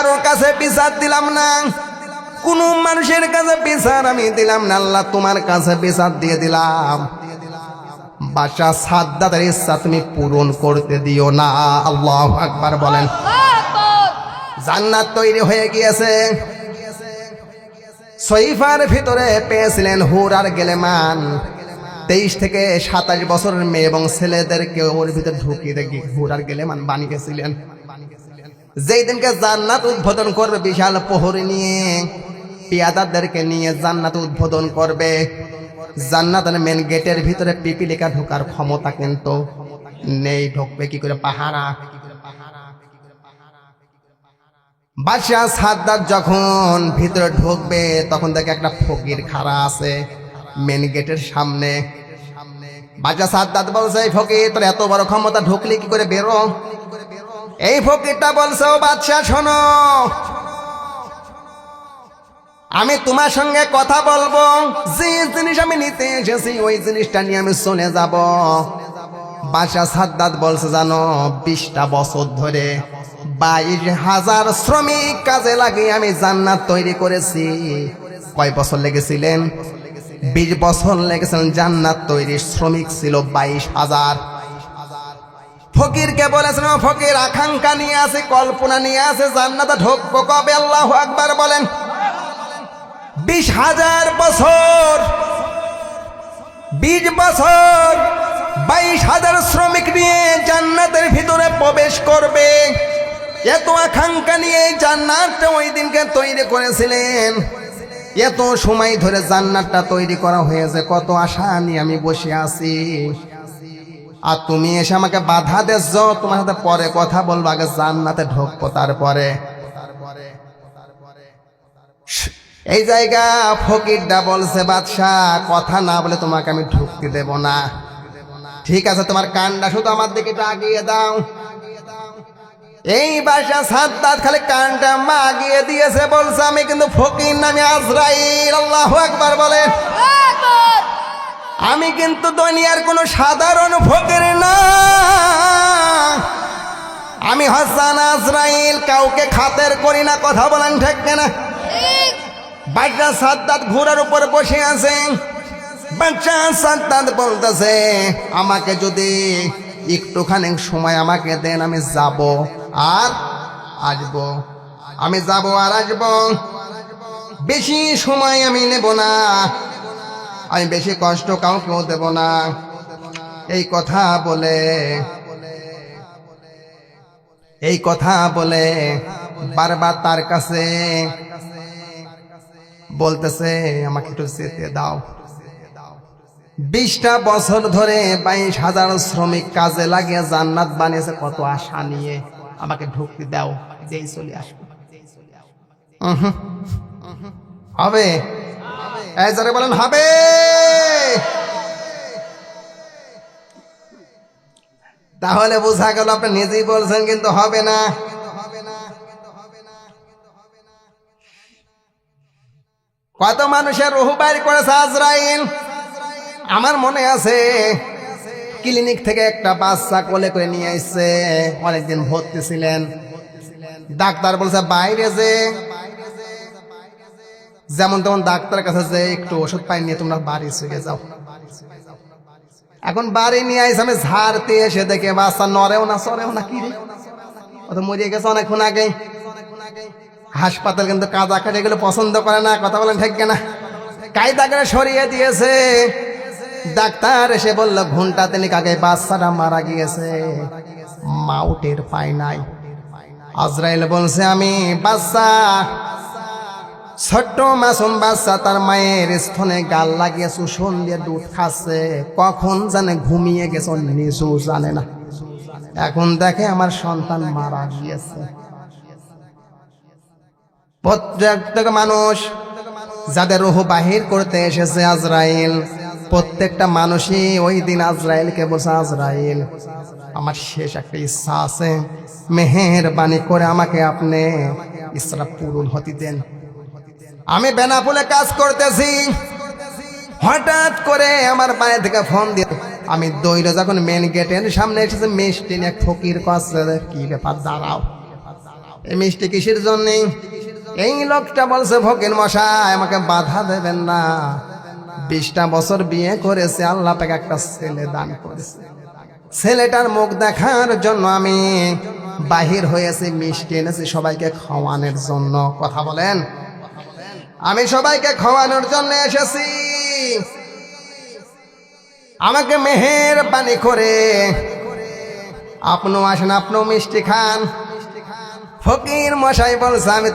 কারোর কাছে বিচার দিলাম না, কোন মানুষের কাছে বিচার আমি দিলাম না, আল্লাহ তোমার কাছে বিচার দিয়ে দিলাম। বাদশাহ সাদ্দাতের ইচ্ছা তুমি পূরণ করতে দিও না। আল্লাহু আকবার বলেন। জান্নাত তৈরি হয়ে গিয়েছে। সহিফার ভিতরে পেয়েছিলেন হুর আর গেলেমান। 23 থেকে 27 বছরের মেয়ে এবং ছেলেদেরকে ওর ভিতরে ঢুকিয়ে রেখে হুর আর গেলেমান বানিয়েছিলেন। যেই দিনকে জান্নাত উদ্বোধন করবে, বিশাল প্রহরী নিয়ে পিয়াদাদেরকে নিয়ে জান্নাত উদ্বোধন করবে। জান্নাতের মেন গেটের ভিতরে পিপিলিকা ঢোকার ক্ষমতা কিন্তু নেই, ঢুকবে কি করে? পাহারা। বাদশাহ সাদ্দাত যখন ভিতরে ঢুকবে তখন দেখে একটা ফকির খাড়া আছে মেন গেটের সামনে। বাদশাহ সাদ্দাত বলছে, এই ফকির, তোর এত বড় ক্ষমতা, ঢুকলি কি করে বেরো? এই ফকিরটা বলছে, ও বাদশাহ শোনো, আমি তোমার সঙ্গে কথা বলবো, যে জিনিস আমি নিতে এসেছি ওই জিনিসটা নিয়ে আমি চলে যাব। বাদশাহ সাদ্দাত বলছে, জানো 20টা বছর ধরে 22,000 শ্রমিক কাজে লাগিয়ে আমি জান্নাত তৈরি করেছি। কয় বছর লেগেছিলেন? 20 বছর লেগেছিলেন জান্নাত তৈরি। শ্রমিক ছিল 22,000। ফকিরকে বলেছেন, ফকির, আকাঙ্ক্ষা নিয়ে আছে, কল্পনা নিয়ে আছে, জান্নাতে ঢুকবো কবে? আল্লাহু আকবার বলেন। 20,000 বছর, 20 বছর 22,000 শ্রমিক নিয়ে জান্নাতের ভিতরে প্রবেশ করবে, এত আকাঙ্ক্ষা নিয়ে জান্নাতটা ওই দিনকে তৈরি করেছিলেন। এত সময় ধরে জান্নাতটা তৈরি করা হয়েছে, কত আশা নিয়ে আমি বসে আছি, আর তুমি এসে আমাকে বাধা দিচ্ছ। তোমার সাথে পরে কথা বলবো, আগে জান্নাতে ঢুকবো তারপরে। এই জায়গা ফকিরটা বলছে, বাদশাহ, কথা না বলে তোমাকে আমি ঢুকতে দেব না। ঠিক আছে, তোমার কানটা শুধু আমার দিকে আগিয়ে দাও। এই বাদশাহ সাদ্দাত খালি কানটা আগিয়ে দিয়েছে, বলছে, আমি কিন্তু ফকির না, আমি আজরাইল। আল্লাহু আকবার বলেন। আমি কিন্তু দুনিয়ার কোনো সাধারণ ফকির না, আমি হাসান আজরাইল, কাউকে খাতের করি না। কথা বলেন ঠিক কিনা? বাদশাহ সাদ্দাত ঘোড়ার উপর বসে আছে। বাদশাহ সাদ্দাত বলতেছে, আমাকে যদি একটুখানি সময় আমাকে দেন, আমি যাব আর আসব, আমি যাব আর আসব, বেশি সময় আমি নেব না, আমি বেশি কষ্ট কাউকেও দেব না। এই কথা বলে বারবার তার কাছে বলতেছে, আমাকে একটু যেতে দাও। 20টা বছর ধরে 22,000 শ্রমিক কাজে লাগিয়ে জান্নাত বানিয়েছে, কত আশা নিয়ে, আমাকে ঢুকতে দাও, যেই চলে আসবো। হবে? এই জোরে বলেন, হবে? তাহলে বোঝা গেল আপনি নিজেই বলছেন কিন্তু হবে না। কত মানুষের রূহ বাইর করেছে আজরাইল। আমার মনে আছে ক্লিনিক থেকে একটা বাচ্চা কোলে করে নিয়ে আসছে, অনেকদিন ভর্তি ছিলেন। ডাক্তার বলছে বাইরে যে যেমন তেমন ডাক্তারের কাছে যে একটু ওষুধ পাই নিয়ে তোমরা বাড়ি চলে যাও। এখন বাড়ি নিয়ে আইসে, আমি ঝাড়তে এসে দেখে বাচ্চা নড়েও না, সরেও না। কি রে, ও তো মরিয়ে গেছে অনেকক্ষণ আগে। হাসপাতাল কিন্তু কাদা কাটে এগুলো পছন্দ করে না। কথা বলেন ঠিক কিনা? কায়দা করে সরিয়ে দিয়েছে। ডাক্তার এসে বলল, ঘন্টা তিনেক আগে বাচ্চাটা মারা গিয়েছে, মাও টের পায় নাই। আজরাইল বলছে, আমি বাচ্চা, ছোট্ট মাসুম বাচ্চা, তার মায়ের স্তনে গাল লাগিয়ে শোষণ দিয়ে দুধ খাচ্ছে, কখন জানে ঘুমিয়ে গেছে নিজেও জানে না। এখন দেখে আমার সন্তান মারা গিয়েছে। প্রত্যেকটা মানুষ যাদের রূহ বাহির করতে এসেছে আজরাইল, প্রত্যেকটা মানুষই ওই দিন আজরাইলকে বলছে, আজরাইল, আমার শেষ একটা ইচ্ছা আছে, মেহেরবানি করে আমাকে আপনি ইচ্ছাটা পূরণ হতে দেন। আমি বেনাপোলে কাজ করতেছি, হঠাৎ করে আমার বাড়ি থেকে ফোন দিয়ে আমি দৌড়ে যখন মেন গেটের সামনে এসেছে, মিষ্টি এক ফকির কাছে, কি ব্যাপার, দাঁড়াও। এই মিষ্টি কিসের জন্যে? এই লোকটা বলছে ফকির মশাই আমাকে বাধা দেবেন না, 20টা বছর বিয়ে করেছে, আল্লাহ পাক একটা ছেলে দান করেছে, ছেলেটার মুখ দেখার জন্য আমি বাহির হয়েছি, মিষ্টি এনেছি সবাইকে খাওয়ানোর জন্য। কথা বলেন, আমি সবাইকে খাওয়ানোর জন্য এসেছি, আমাকে মেহেরবানি করে আপনিও আসেন, আপনিও মিষ্টি খান। ফকির মশাই বলছে আমি